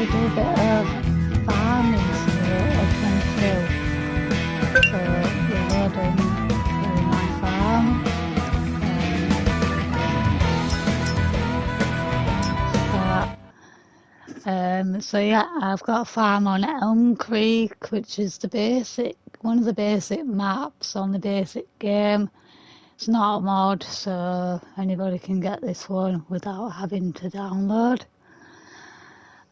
we do a bit of farming at 22. So we're loading through my farm. So yeah, I've got a farm on Elm Creek, which is one of the basic maps on the basic game. It's not a mod, so anybody can get this one without having to download.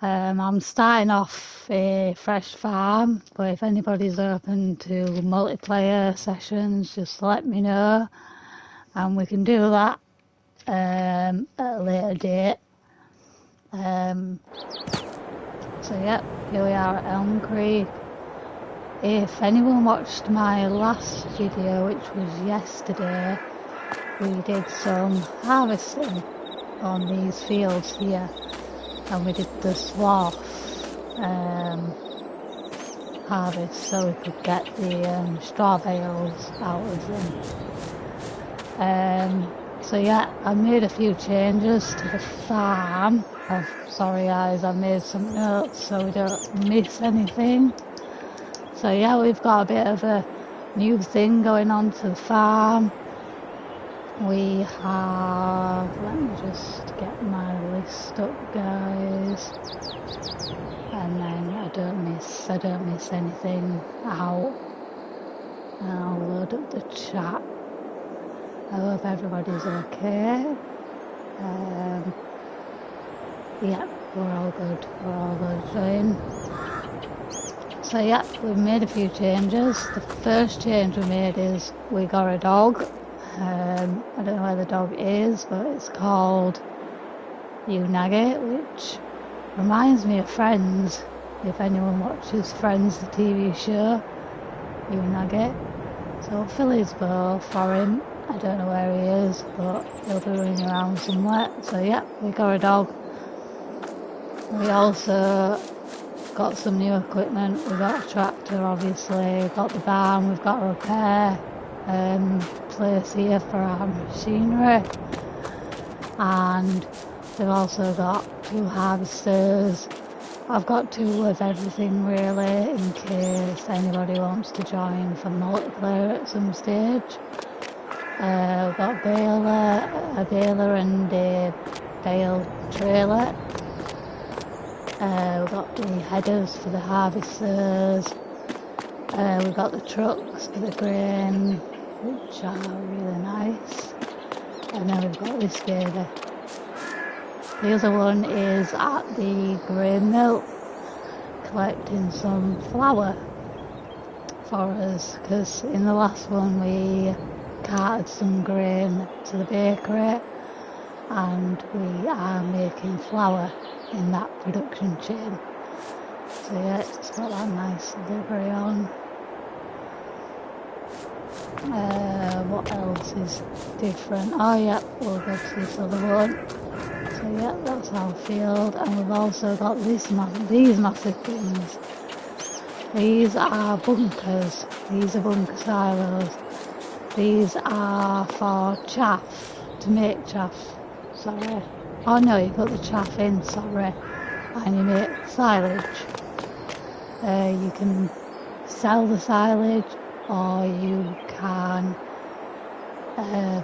I'm starting off a fresh farm, but if anybody's open to multiplayer sessions, just let me know, and we can do that at a later date. So yeah, here we are at Elm Creek. If anyone watched my last video, which was yesterday, we did some harvesting on these fields here, and we did the swath harvest so we could get the straw bales out of them. So yeah, I made a few changes to the farm. Sorry guys, I made some notes so we don't miss anything. So yeah, we've got a bit of a new thing going on to the farm. We have, let me just get my list up guys, and then I don't miss anything out. And I'll load up the chat. I hope everybody's okay. Yeah, we're all good. So yeah, we've made a few changes. The first change we made is we got a dog. I don't know where the dog is, but it's called Unagi, which reminds me of Friends. If anyone watches Friends, the TV show, Unagi. So Philly's bow for him. I don't know where he is, but he'll be running around somewhere. So yeah, we got a dog. We also got some new equipment. We've got a tractor, obviously. We've got the barn. We've got a repair place here for our machinery. And we've also got 2 harvesters. I've got 2 of everything really, in case anybody wants to join for multiplayer at some stage. We've got a baler and a bale trailer. We've got the headers for the harvesters. We've got the trucks for the grain, which are really nice. And then we've got this baby. The other one is at the grain mill, collecting some flour for us, because in the last one we carted some grain to the bakery, and we are making flour in that production chain. So yeah, it's got that nice livery on. What else is different? Oh yeah, we'll go to this other one. So yeah, that's our field, and we've also got these massive things. These are bunkers. These are bunker silos. These are for chaff, to make chaff. Sorry. Oh no, you put the chaff in, sorry, and you make silage. You can sell the silage, or you can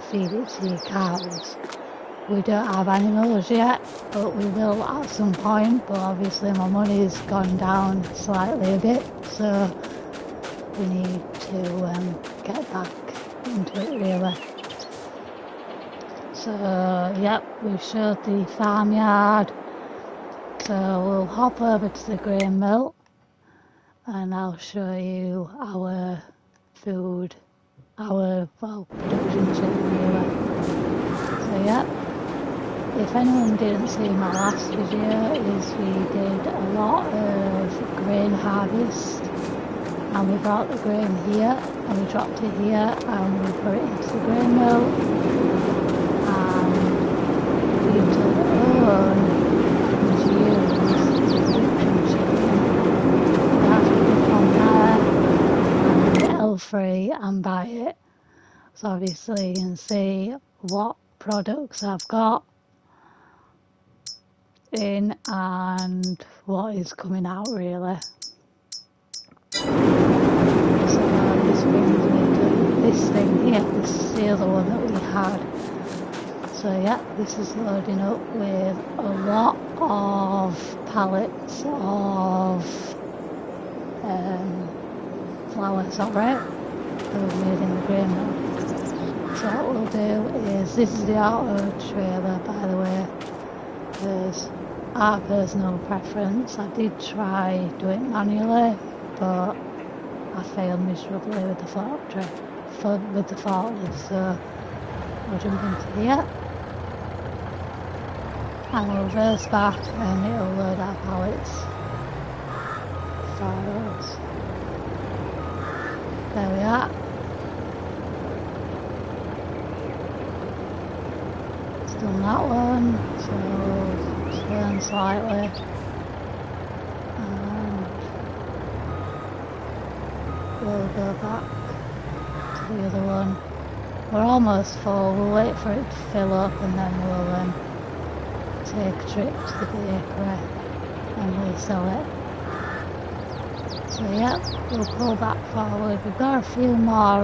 feed it to your cows. We don't have animals yet, but we will at some point. But obviously my money's gone down slightly a bit, so we need to get back into it really. So yep, we've showed the farmyard. So we'll hop over to the grain mill, and I'll show you our food, production chain really. So yep. If anyone didn't see my last video, is we did a lot of grain harvest, and we brought the grain here and we dropped it here and we put it into the grain mill, and we took it on to use the production chain. That's put on there and get L3 and buy it. So obviously you can see what products I've got. in and what is coming out really. So now this brings me to this thing here. This is the other one that we had. So yeah, this is loading up with a lot of pallets of flour, sorry, that we've made in the grain mill. So what we'll do is, this is the auto trailer by the way, there's our personal preference. I did try doing it manually, but I failed miserably with the forklift, so we'll jump into here and we'll reverse back and it'll load our pallets for us. There we are. It's done that one, so we'll turn slightly and we'll go back to the other one. We're almost full, we'll wait for it to fill up and then we'll take a trip to the bakery and we'll sell it. So yeah, we'll pull back forward. We've got a few more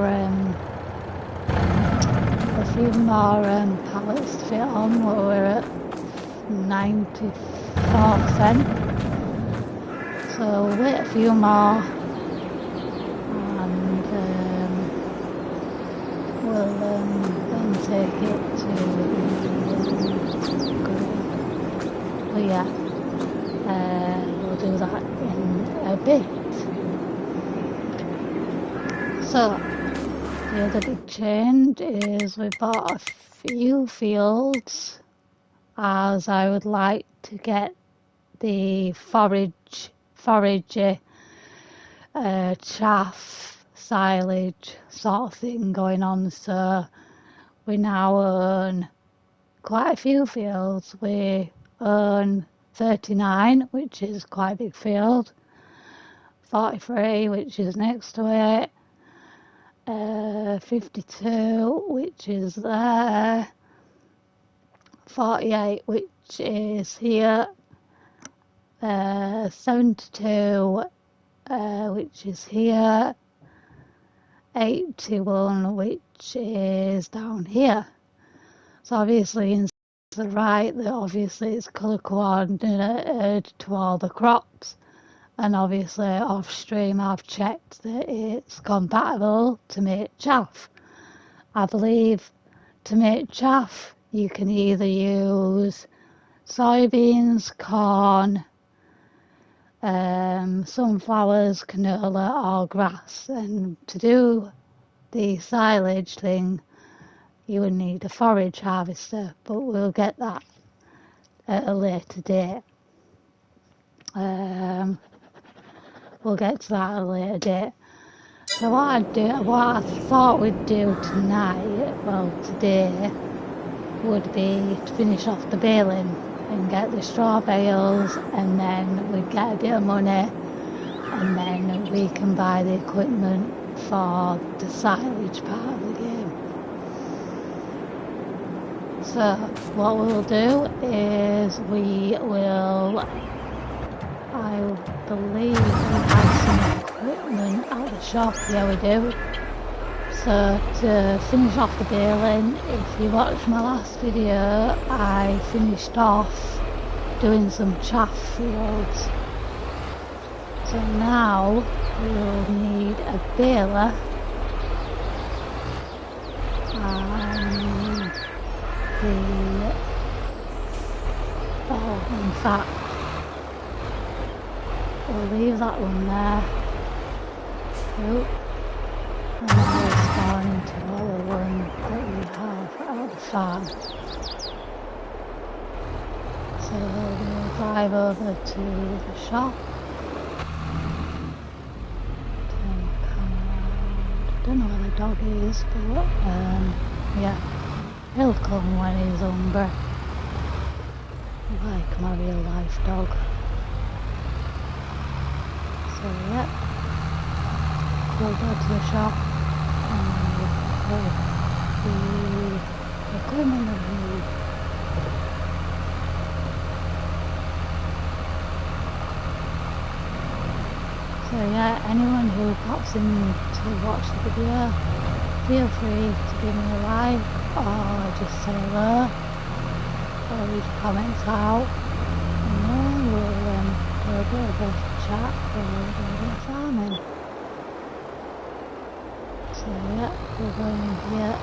pallets to fit on. We're at 94%. So we'll wait a few more and we'll then take it to but yeah, we'll do that in a bit. So the other big change is we bought a few fields as I would like to get the forage chaff silage sort of thing going on. So we now own quite a few fields. We own 39, which is quite a big field, 43, which is next to it, 52, which is there, 48, which is here, 72, which is here, 81, which is down here. So obviously in the right, that obviously it's colour coordinated to all the crops, and obviously off stream I've checked that it's compatible to make chaff. I believe to make chaff you can either use soybeans, corn, sunflowers, canola or grass, and to do the silage thing you would need a forage harvester, but we'll get that at a later date. We'll get to that at a later date. So what I thought we'd do today, would be to finish off the baling and get the straw bales, and then we'd get a bit of money, and then we can buy the equipment for the silage part of the game. So what we'll do is I believe we have some equipment at the shop. Yeah, we do. So to finish off the baling, if you watched my last video, I finished off doing some chaff fields. So now we'll need a baler and in fact, we'll leave that one there. Nope. And then we'll spawn into all the one that we have at the farm. So we'll drive over to the shop. Turn the camera around. I don't know where the dog is, but yeah, he'll come when he's hungry. Like my real life dog. So yeah, we'll go to the shop and we'll put the equipment that we need. yeah, anyone who pops in to watch the video, feel free to give me a like or just say hello or read your comments out. And yeah, we'll do a bit of a chat or a bit of farming. So yeah, we're going here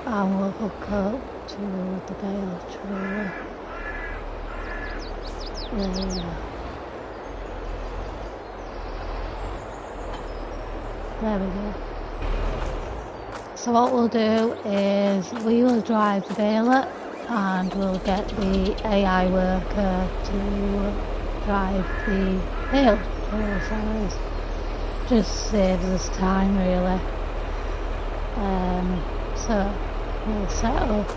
and we'll hook up to the bale trailer. There we go. So what we'll do is we will drive the baler and we'll get the AI worker to drive the bale trailer for us. Just saves us time really. So we'll set up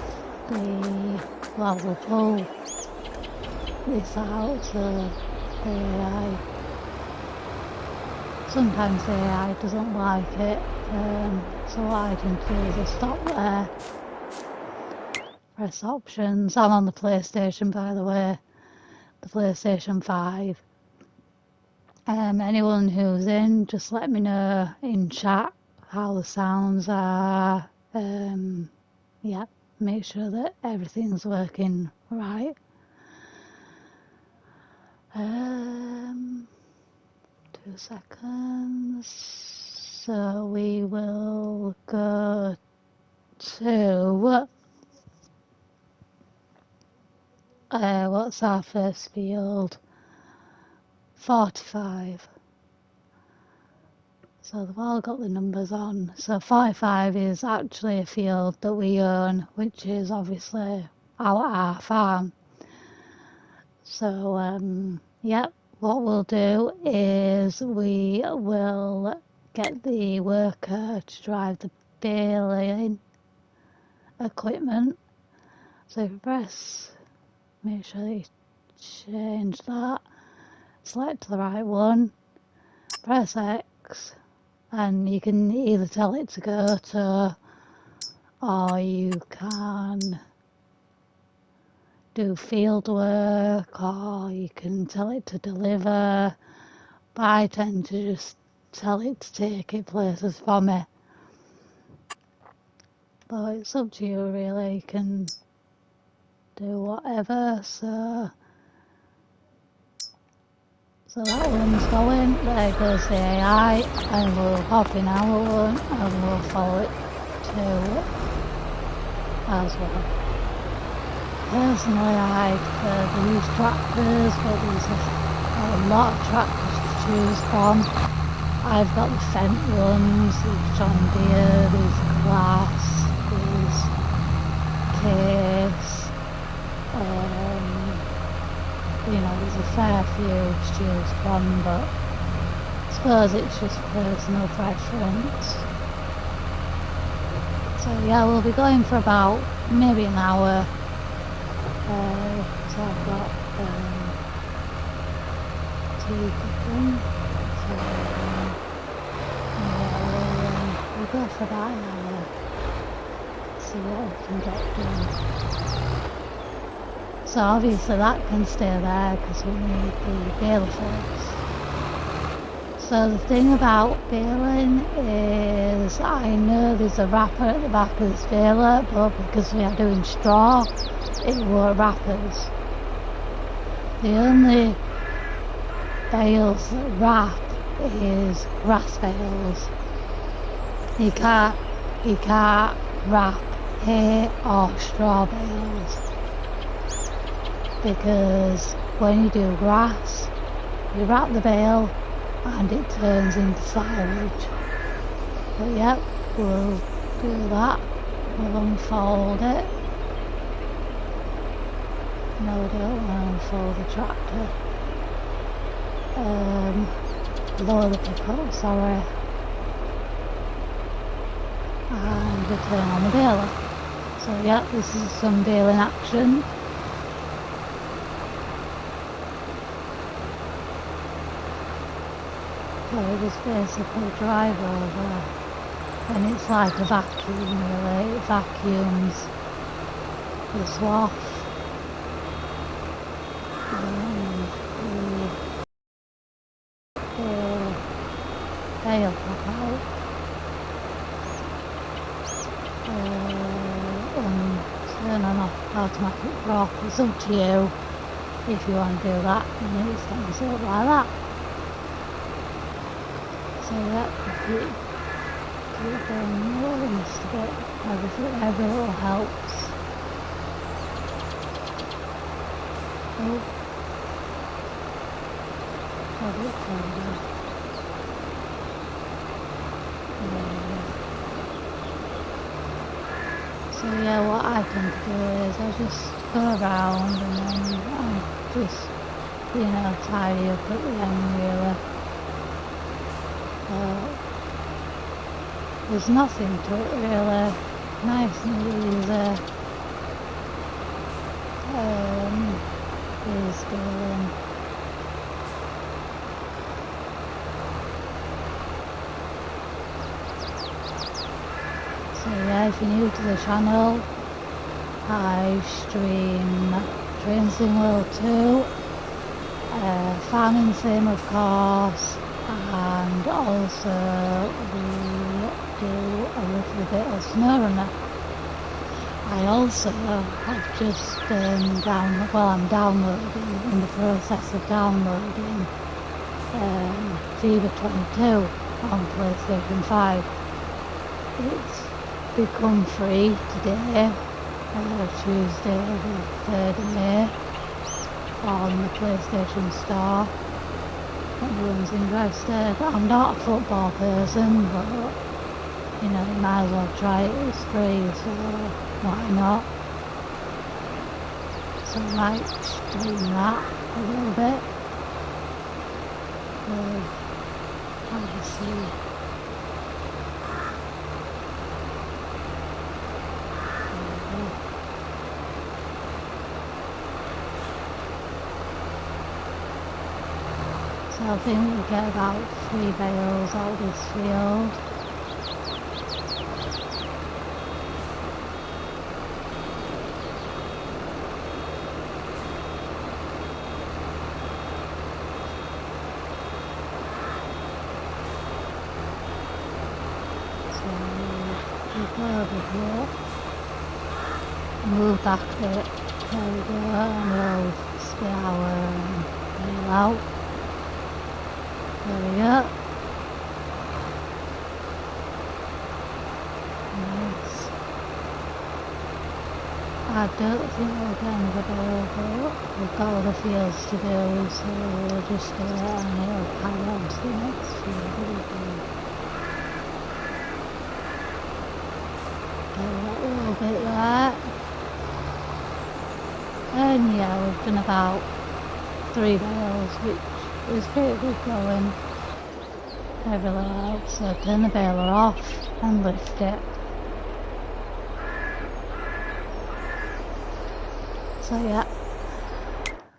we'll pull this out to the AI. Sometimes the AI doesn't like it, so what I tend to do is I stop there, press options. I'm on the PlayStation, by the way, the PlayStation 5. Anyone who's in, just let me know in chat how the sounds are. Yeah, make sure that everything's working right. 2 seconds. So we will go to what's our first field? 45. So they've all got the numbers on. So 45 is actually a field that we own, which is obviously our farm. So yeah, what we'll do is we will get the worker to drive the baling equipment. So if you press, make sure you change that, select the right one, press X, and you can either tell it to go to, or you can do field work, or you can tell it to deliver, but I tend to just tell it to take it places for me. But it's up to you really, you can do whatever. So that one's going, there goes the AI, and we'll hop in our one and we'll follow it too as well. Personally I prefer these tractors, but there's a lot of tractors to choose from. I've got the Fendt ones, these John Deere, these Glass, these Case, you know, there's a fair few to choose from, but I suppose it's just personal preference. So yeah, we'll be going for about maybe an hour. So I've got tea cooking. So yeah, we'll go for about an hour. See what we can get done. So obviously that can stay there because we need the baler first. So the thing about baling is I know there's a wrapper at the back of this baler, but because we are doing straw, it won't wrap us. The only bales that wrap is grass bales. You can't wrap hay or straw bales, because when you do grass, you wrap the bale and it turns into silage. But yep, we'll do that. We'll unfold it. No, we don't want to unfold the tractor. Lower the pickup, sorry. And we turn on the baler. So yeah, this is some baling action. So we just basically drive over, and it's like a vacuum really, it vacuums the swath. veil pop out. And turn on off automatic rock. It's up to you if you want to do that, and it stands up like that. So that if you keep going more into it, every little helps. Oh, probably further. So yeah, what I tend to do is I just go around and then I just, tidy up at the end really. There's nothing to it really, nice and easy. Is going. So yeah, if you're new to the channel, I stream Train Sim World 2, Farming Sim of course, and also we do a little bit of SnowRunner. I also have just I'm downloading, in the process of downloading FIFA 22 on PlayStation 5. It's become free today, Tuesday the 3rd of May, on the PlayStation Store. Everyone's interested. I'm not a football person, but you might as well try it, it's free, so why not? So I might stream that a little bit. Obviously, so I think we get about 3 bales out of this field. Move back a bit, there we go, and we'll spit our wheel out. There we go. Nice. I don't think we're getting the ball, but we've got other fields to do, so we'll just do it and it'll carry on to the next field. A little bit there. And yeah, we've done about 3 bales, which is pretty good going. Every little helps, so turn the baler off and lift it. So yeah,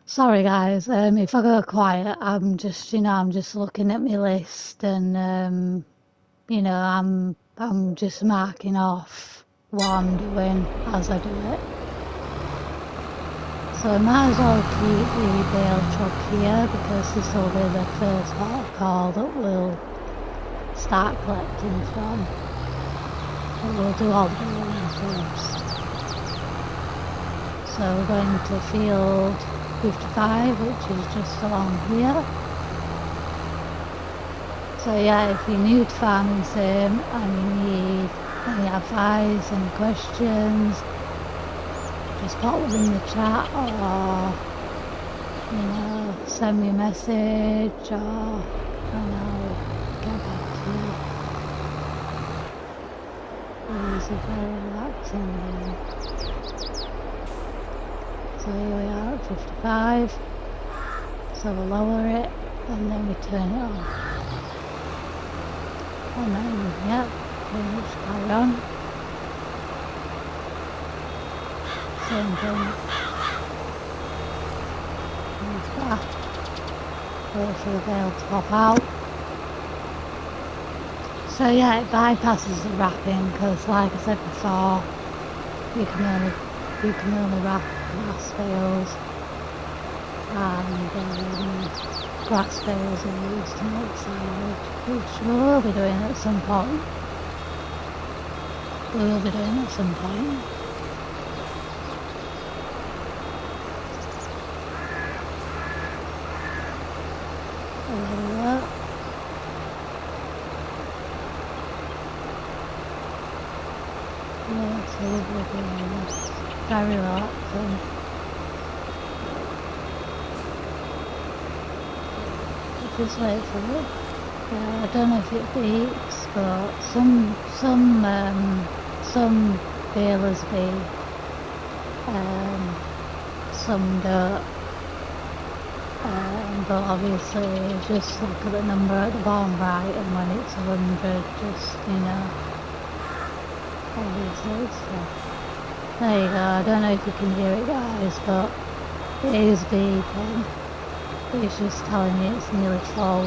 sorry guys, if I go quiet, I'm just looking at my list and I'm just marking off what I'm doing as I do it. So I might as well keep the bale truck here because this will be the first port of call that we'll start collecting from. But we'll do all the baling first. So we're going to field 55, which is just along here. So yeah, if you're new to Farming Sim and you need any advice, any questions, just pop them in the chat or send me a message or and I'll get back to you. It is a very relaxing game. So here we are at 55. So we'll lower it and then we turn it on. And then yeah, pretty much carry on. Same thing. Move back. Wait for the bale to pop out. So yeah, it bypasses the wrapping because, like I said before, you can only wrap glass bales and grass bales are used to make silage, which we will be doing at some point. We will be doing at some point. Yeah, so we'll be doing this. Very relaxing. Just wait for it. I don't know if it beeps, but some balers beep, some don't. But obviously, just look at the number at the bottom right, and when it's 100, just obviously it's there you go. I don't know if you can hear it, guys, but it is beeping. It's just telling me it's nearly full.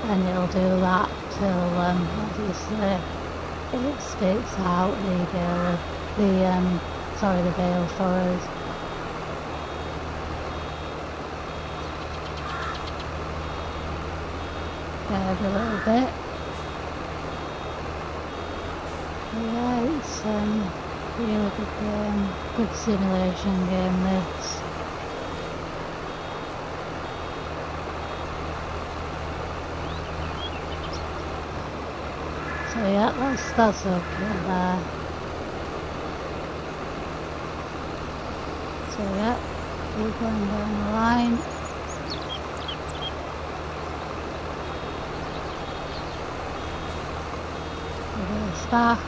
And it'll do that till obviously it spits out the bale for us. Yeah, every little bit. Yeah, it's really good game, good simulation game this. So yeah, that's okay there. So yeah, keep going down the line. Reverse back.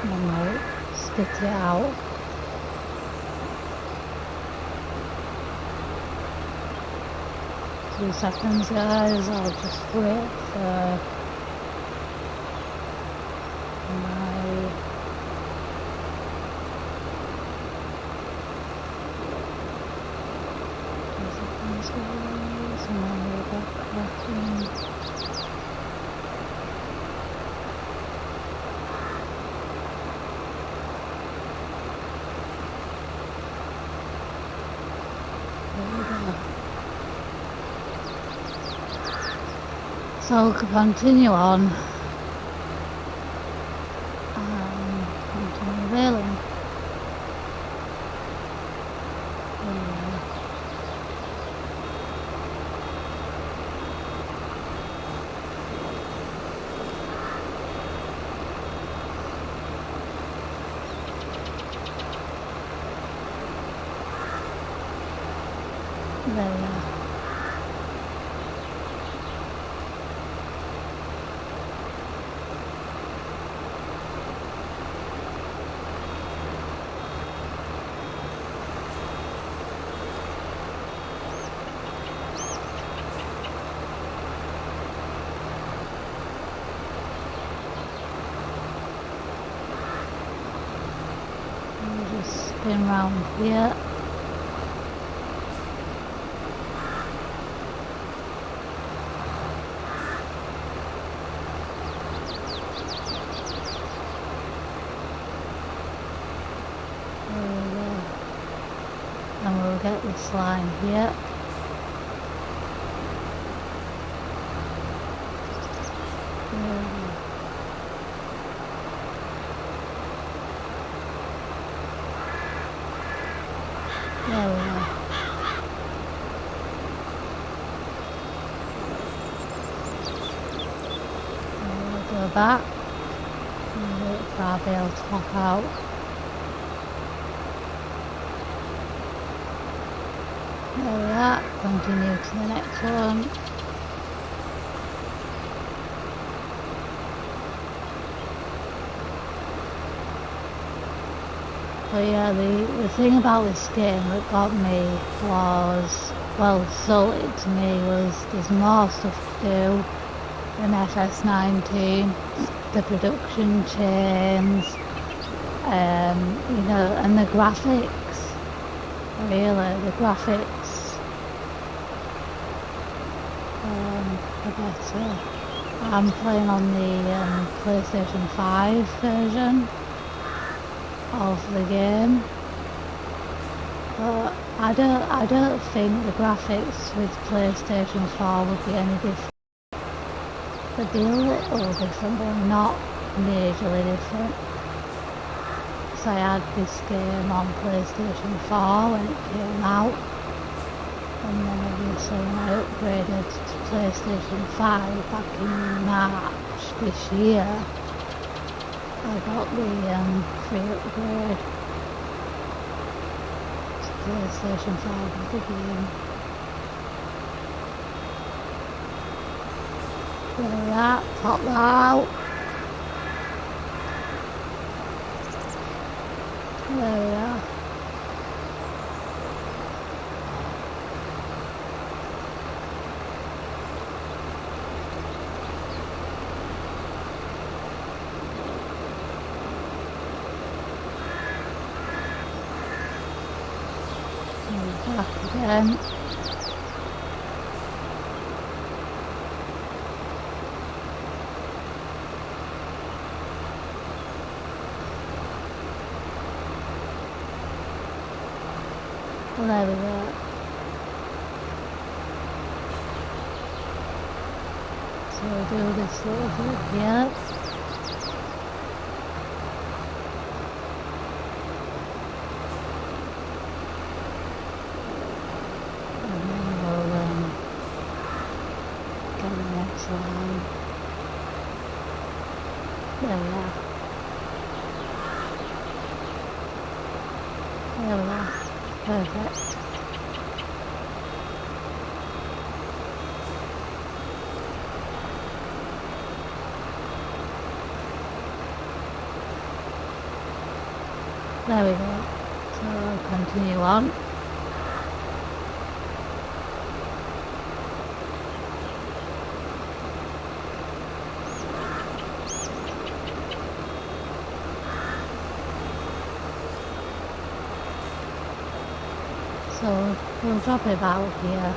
And then we'll spit it out. Few seconds, guys. I'll just wait for my 2 seconds, guys, and then we'll go back in. There we go. So we'll continue on and continue baling. There we are. We'll just spin round here. And we'll get this line here. There we are. And we'll go back and wait for our bale to pop out. There we are, continue to the next one. But yeah, the thing about this game that got me was, well, sold it to me was there's more stuff to do than FS19. The production chains, and the graphics. Really, the graphics are better. I'm playing on the PlayStation 5 version of the game, But I don't think the graphics with PlayStation 4 would be any different. They'd be a little different, but not majorly different. So I had this game on PlayStation 4 when it came out, and then obviously when I upgraded to PlayStation 5 back in March this year, I got the free upgrade to PlayStation 5 with the game. There we are, pop that out. There we are. Back again. Well, there we go. So we'll do this little bit here. And then we'll get the next line. There we are. There we are. Perfect. There we go. So I'll continue on. So we'll drop it out here,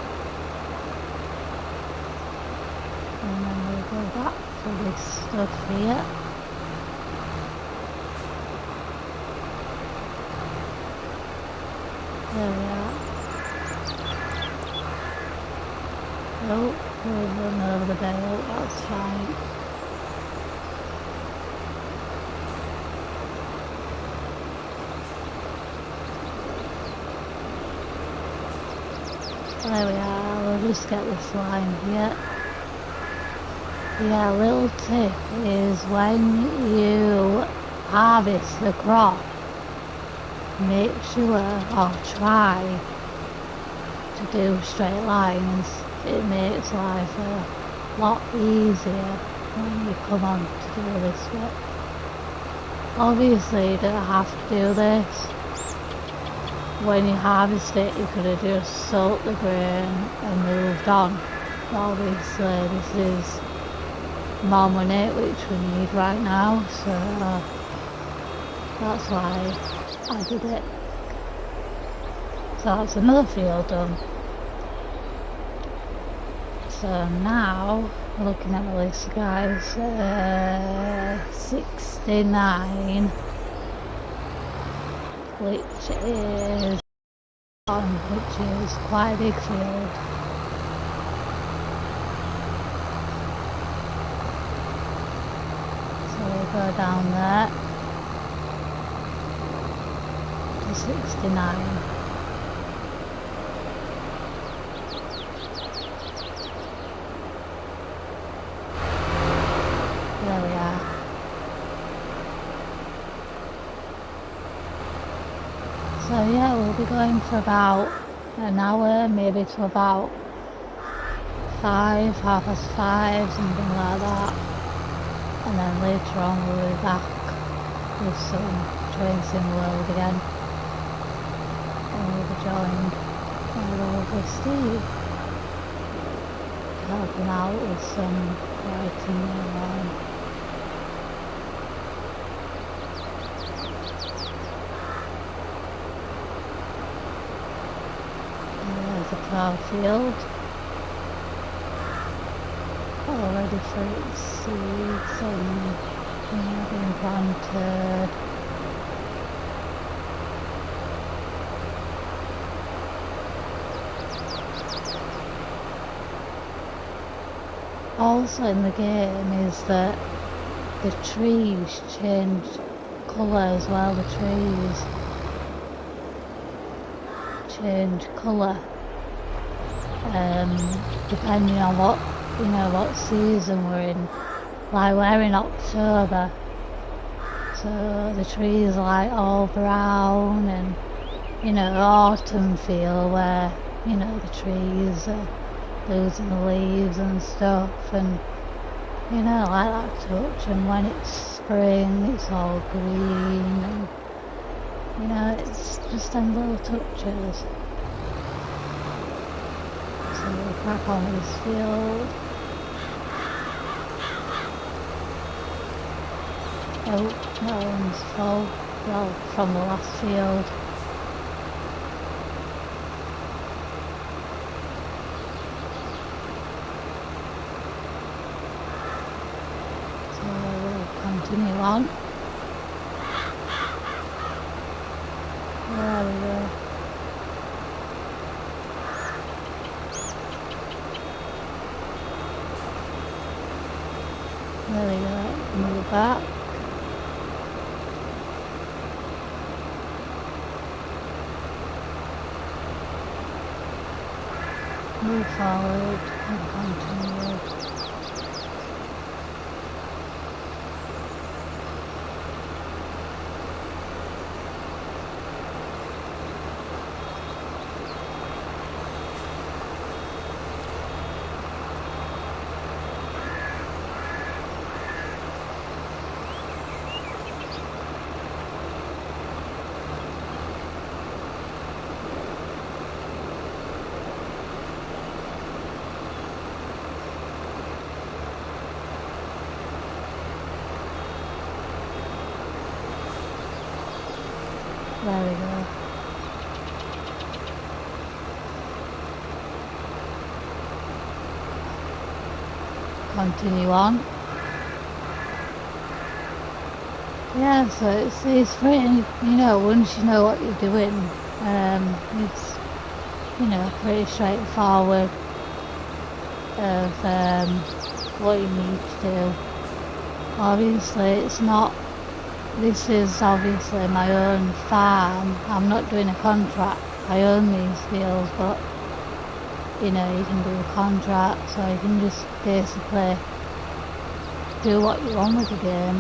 and then we'll go back for this stuff here. There we are. Oh, we'll run over the bale, that's fine. There we are, we'll just get this line here. Yeah, a little tip is when you harvest the crop, make sure or try to do straight lines. It makes life a lot easier when you come on to do this bit. Obviously you don't have to do this. When you harvest it, you could have just soaked the grain and moved on. But obviously this is more money which we need right now, so that's why I did it. So that's another field done. So now, looking at the list guys, 69, which is quite a big field. So we'll go down there to 69. There we are. So yeah, we'll be going for about an hour, maybe to about 5, 5:30, something like that. And then later on we'll be back with some Train Sim World again. And we'll be joined by lovely Steve, helping out with some writing online. The plough field, all ready for its seeds and being planted. Also in the game is that the trees change colour as well. The trees change colour depending on what season we're in. Like we're in October, so the trees are like all brown, and autumn feel where the trees are losing the leaves and stuff, and like that touch. And when it's spring, it's all green, and it's just them little touches. So we'll crack on with this field. Oh, that one's full. Well, from the last field. So we'll continue on. There we go. There we go. Move back. Move forward and continue. There we go. Continue on. Yeah, so it's pretty, once you know what you're doing, it's, pretty straightforward of what you need to do. Obviously, it's not. This is obviously my own farm. I'm not doing a contract. I own these fields, but you can do a contract, so you can just basically do what you want with the game.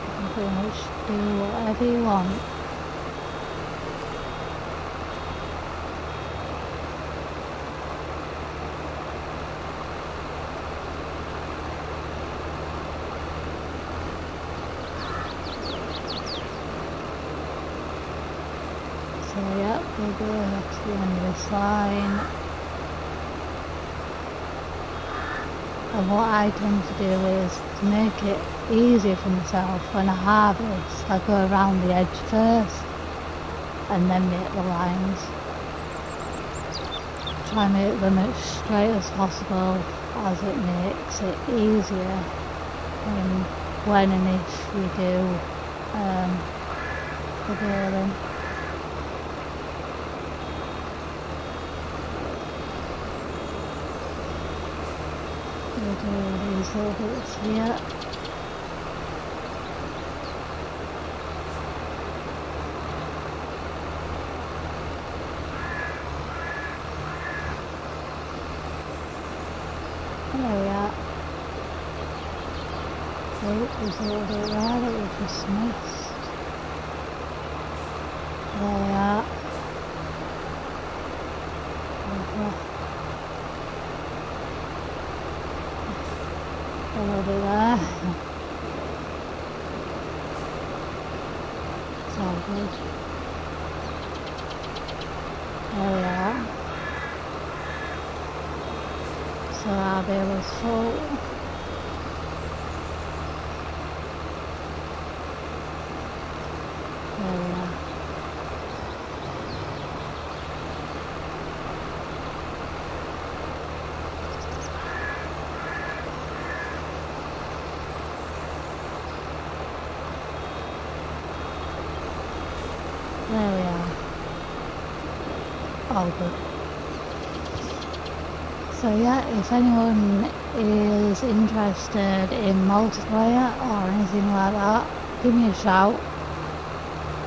You can pretty much do whatever you want. So yeah, we'll go to the end of this line. And what I tend to do is to make it easier for myself when I harvest, I go around the edge first and then make the lines. Try and make them as straight as possible, as it makes it easier when and if you do the baling. We'll do these little bits here. There we are. Oh, there's a little bit there that we just missed. There we are. Over. A little bit there. It's all good. There we are. So our bale is full. There we are. There we are. All good. So yeah, if anyone is interested in multiplayer or anything like that, give me a shout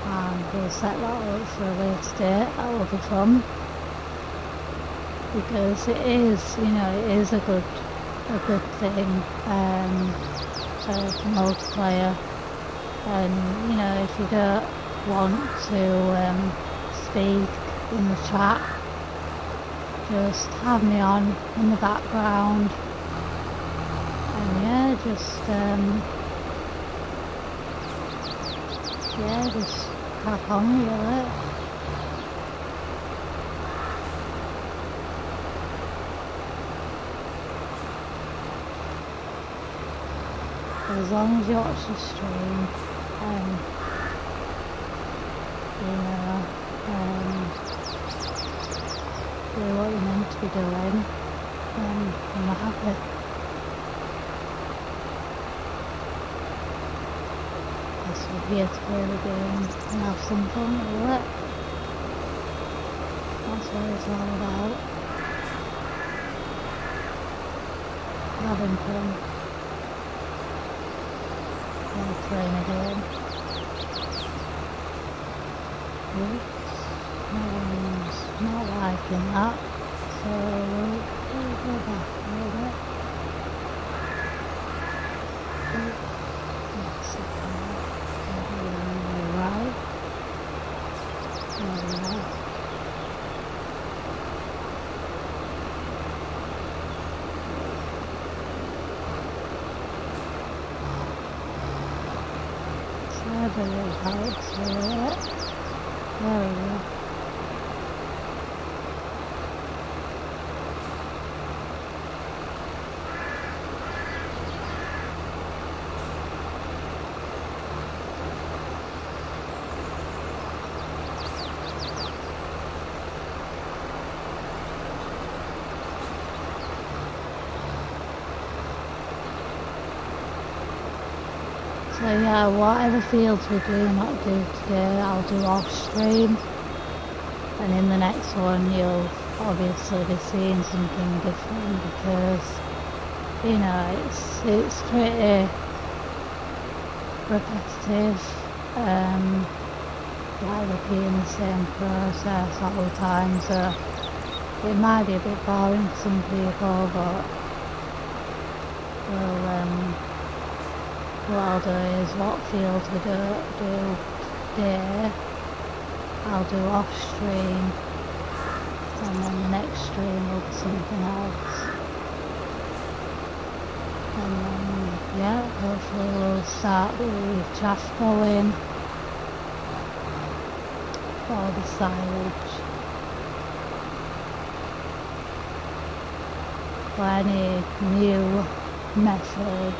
and we'll set that up for a later date. That will be fun. Because it is, you know, it is a good thing for multiplayer. And you know, if you don't want to speak in the chat, just have me on in the background, and yeah, just crack on really. As long as you watch the stream, you know, do what you're meant to be doing, then I'm happy. Guess we're here to play the game and have some fun with it. That's what it's all about. Having fun. While playing a game. Oops. No one's not liking that, so we'll go back a little bit. That's right. There we go. So I believe how it's it. There we go. So yeah, whatever fields we do not do today, I'll do off stream, and in the next one you'll obviously be seeing something different because, you know, it's pretty repetitive, like repeating the same process all the time, so it might be a bit boring for some people, but what I'll do is what fields we do today, I'll do off stream, and then the next stream will be something else. And then, yeah, hopefully we'll start the chaff going for the silage. For any new method,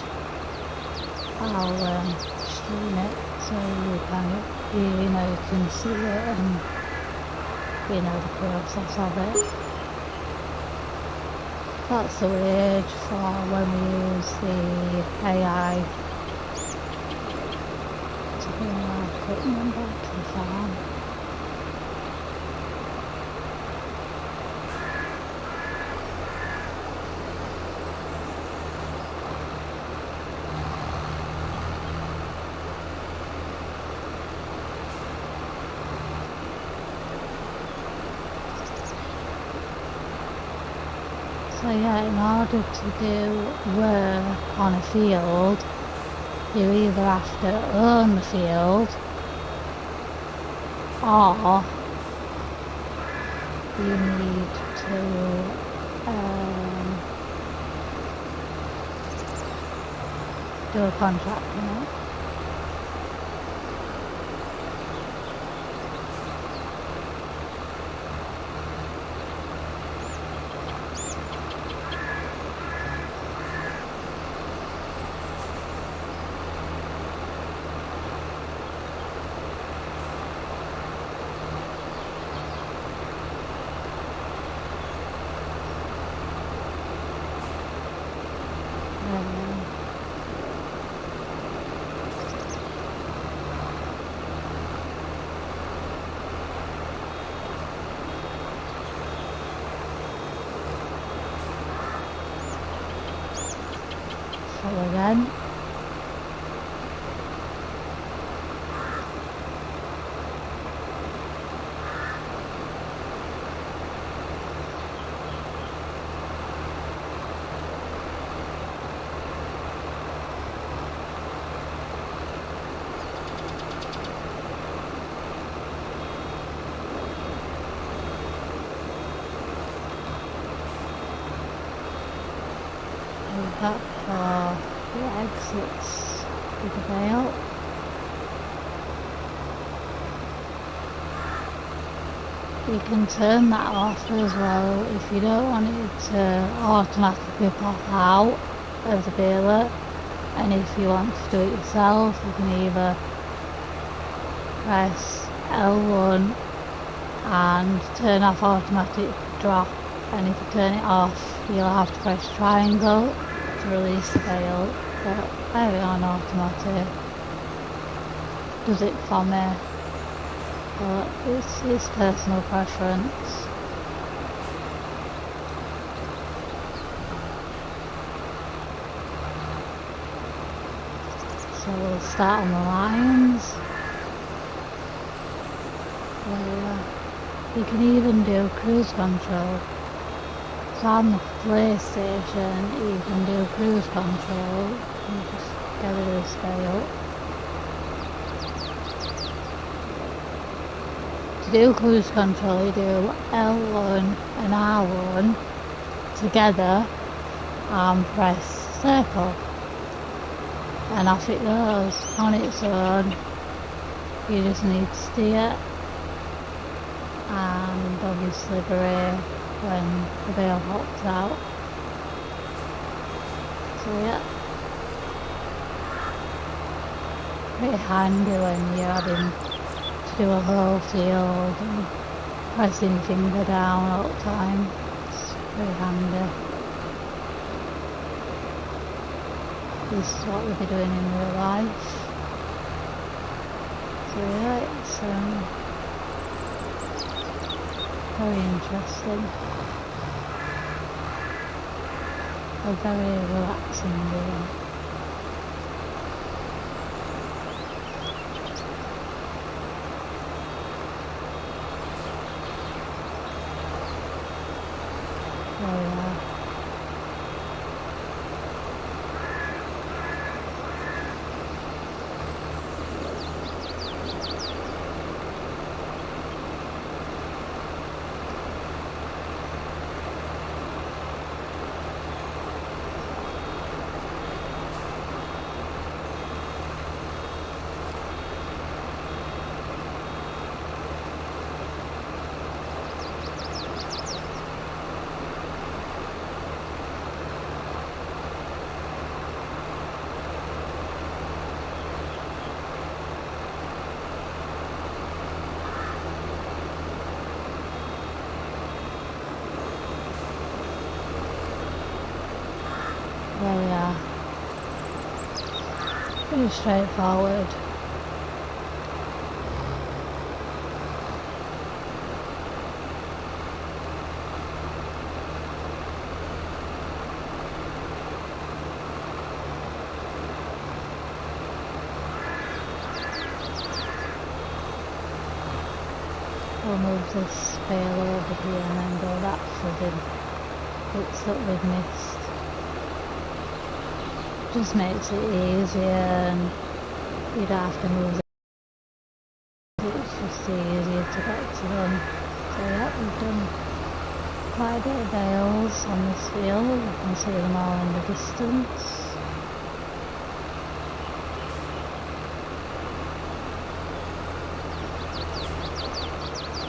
I'll stream it so you can see it and you know the process of it. That's the wage for when we use the AI to bring our equipment back to the farm. So yeah, in order to do work on a field, you either have to own the field or you need to do a contract on it. again. Back for the exits with the veil. You can turn that off as well if you don't want it to automatically pop out of the baler, and if you want to do it yourself you can either press L1 and turn off automatic drop, and if you turn it off you'll have to press triangle to release the veil, but I have it on automatic, does it for me, but it's personal preference. So we'll start on the lines. You can even do cruise control. So on the PlayStation you can do cruise control. You just get rid of this veil. To do cruise control you do L1 and R1 together and press circle, and off it goes on its own. You just need to steer and obviously brake when the veil pops out. So yeah, pretty handy when you're having to do a whole field and pressing your finger down all the time. It's pretty handy. This is what we'll be doing in real life. So yeah, it's very interesting. A very relaxing game. Oh yeah. There we are. Pretty straightforward. We'll move this veil over here and then go that for the bits that we've missed. Just makes it easier and you don't have to move it. It's just easier to get to them. So yeah, we've done quite a bit of veils on this field. You can see them all in the distance.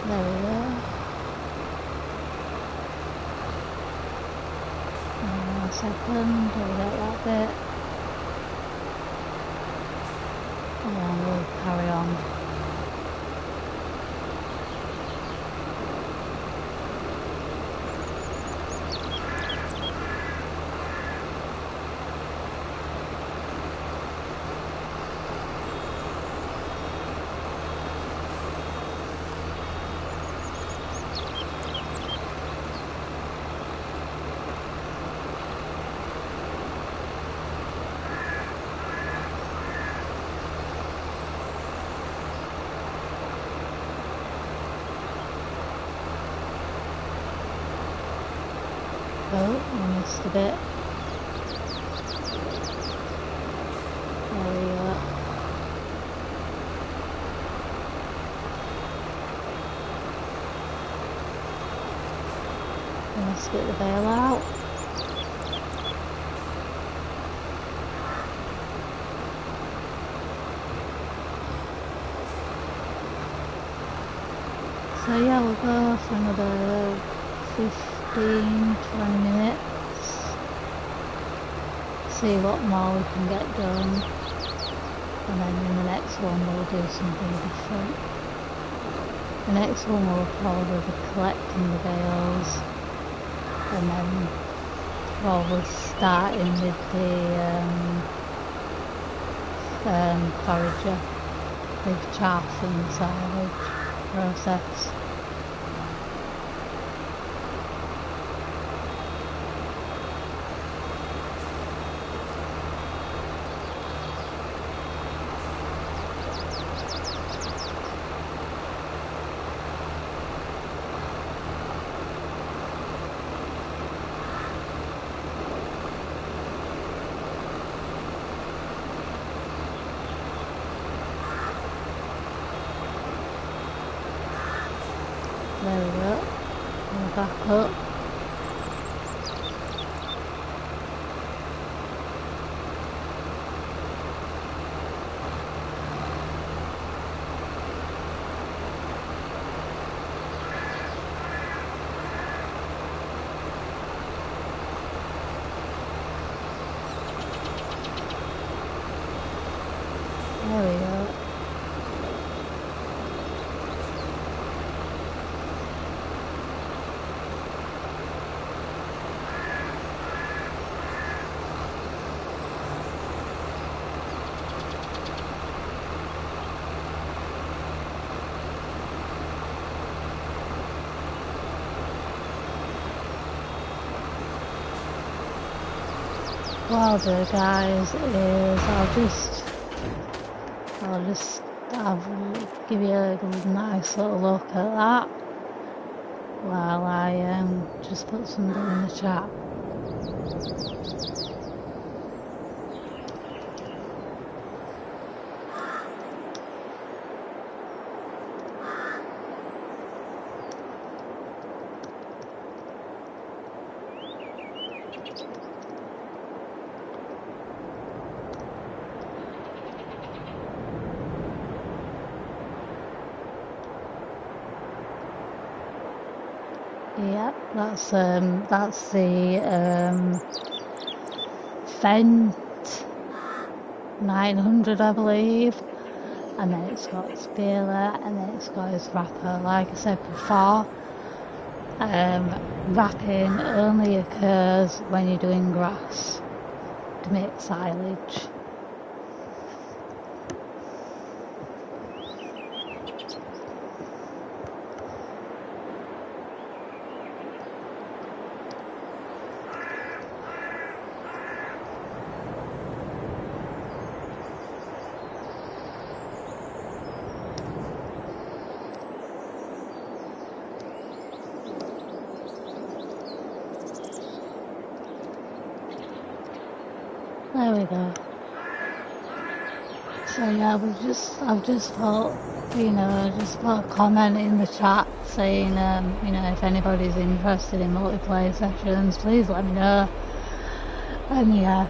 There we go. A second, we'll get that bit. And then we'll carry on. Oh, I missed a bit. There we go. Let's get the bail out. So yeah, we'll go for another 15-20 minutes. See what more we can get done. And then in the next one we'll do something different. The next one will probably be collecting the bales. And then probably starting with the forager with chaff and silage process. There we go. We're back up. There we go. What I'll do, guys, is I'll just give you a nice little look at that while I just put something in the chat. Yep, that's the Fendt 900, I believe, and then it's got its baler, and then it's got its wrapper. Like I said before, wrapping only occurs when you're doing grass to make silage. There we go. So yeah, I've just put, just put a comment in the chat saying, if anybody's interested in multiplayer sessions, please let me know. And yeah,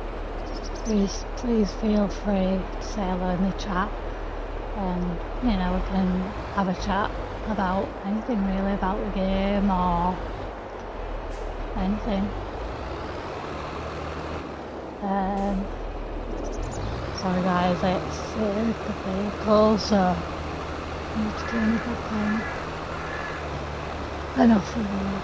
please feel free to say hello in the chat. And we can have a chat about anything really, about the game or anything. Sorry guys, it's the vehicle, so I need to turn it back on. Enough of that.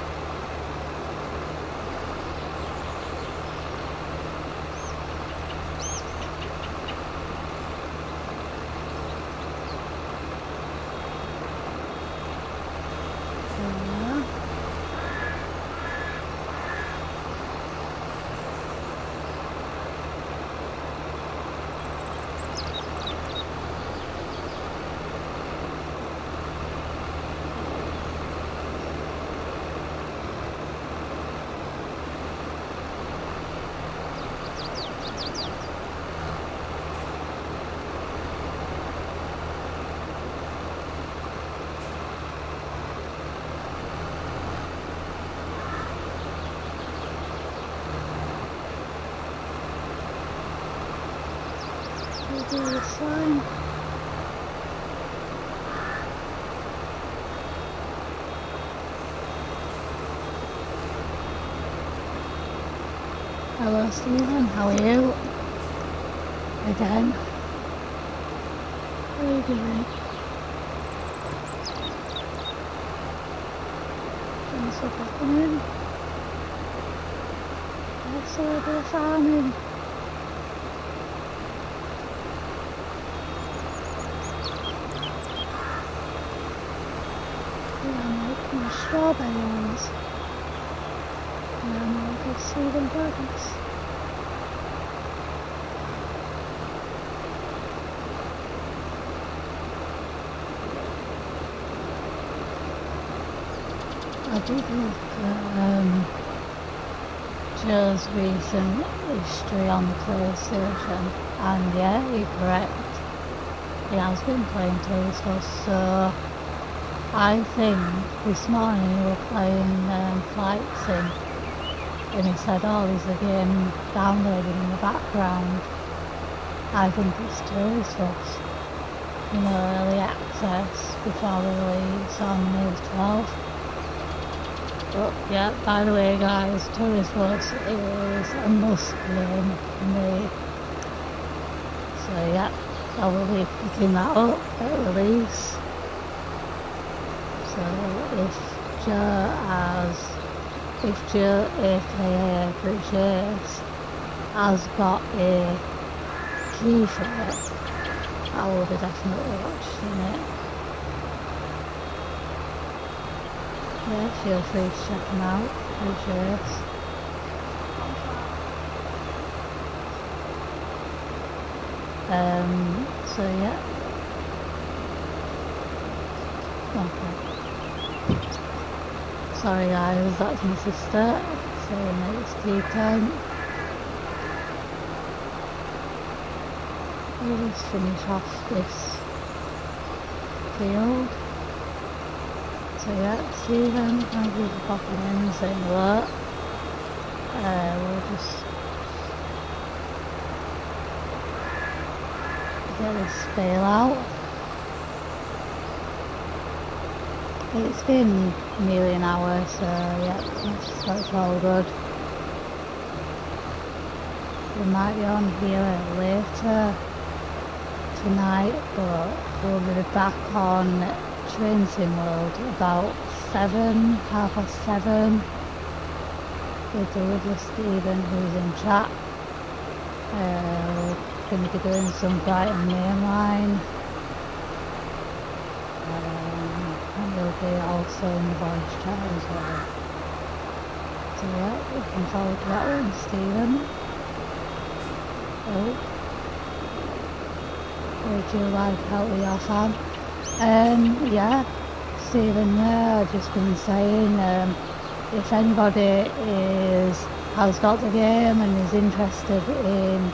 do this sign. Hello Stephen, how are you? Again. How are you doing? Thanks for popping in. Let's do a bit of farming. I'm making strawberries. And I can see them bugs. I did look at Joe's recent history on the PlayStation, and yeah, you're correct. He has been playing Toadstool, so I think this morning we were playing Flight Sim, and he said, oh, there's a game downloading in the background. I think it's Toadstool, you know, early access before the release on News 12. But yeah, by the way guys, Tourist Woods is a must game for me. So yeah, I will be picking that up at release. So if Joe aka Appreciates has got a key for it, I will be definitely watching it. Yeah, feel free to check them out, Appreciates. So yeah. Okay. Sorry guys, that's my sister saying that it's tea time. We'll just finish off this field. So yeah, Stephen, thank you for popping in and saying hello. We'll just get this bale out. It's been nearly an hour, so yeah, that's all good. We might be on here later tonight, but we'll be back on Train Sim World about 7:30 with the lovely Stephen who's in chat. We're going to be doing some Brighton Main Line, and we'll be also in the voice chat as well. So yeah, looking forward to that one, Stephen. Oh, would you like help with your farm? Yeah, Stephen, yeah, I've just been saying, if anybody has got the game and is interested in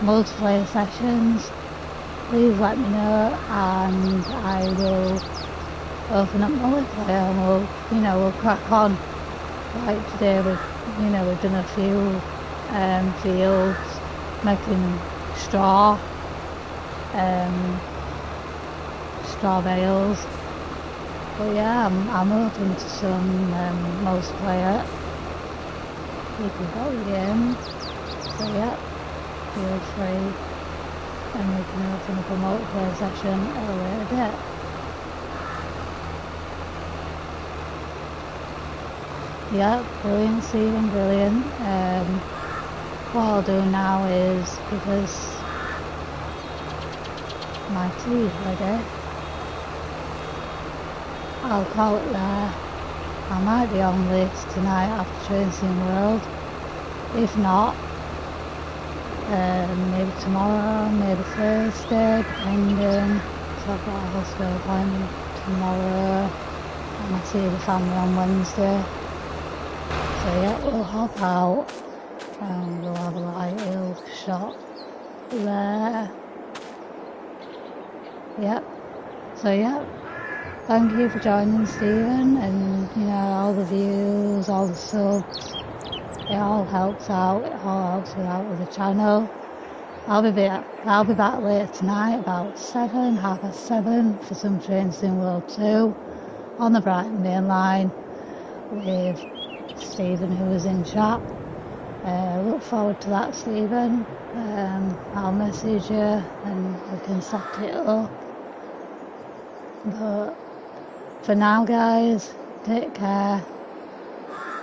multiplayer sessions, please let me know and I will open up multiplayer and we'll crack on. Like today we've done a few fields making straw bales. But yeah, I'm open to some multiplayer if you've got the game. So yeah, feel free and we can open up a multiplayer session at a later date. Yeah, brilliant Stephen, brilliant. What I'll do now is, because my tea is ready, I'll call it there. I might be on this tonight after Train Sim World. If not, maybe tomorrow, maybe Thursday, depending. So I've got a hospital appointment tomorrow and I see the family on Wednesday. So yeah, we'll hop out and we'll have a little shot there. Yep. So yeah. Thank you for joining, Stephen, and all the views, all the subs, it all helps out, it all helps me out with the channel. I'll be back later tonight, about 7, 7:30 for some trains in World 2 on the Brighton Main Line with Stephen, who was in chat. Look forward to that, Stephen. I'll message you and we can set it up. But for now, guys, take care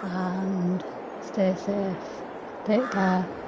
and stay safe. Take care.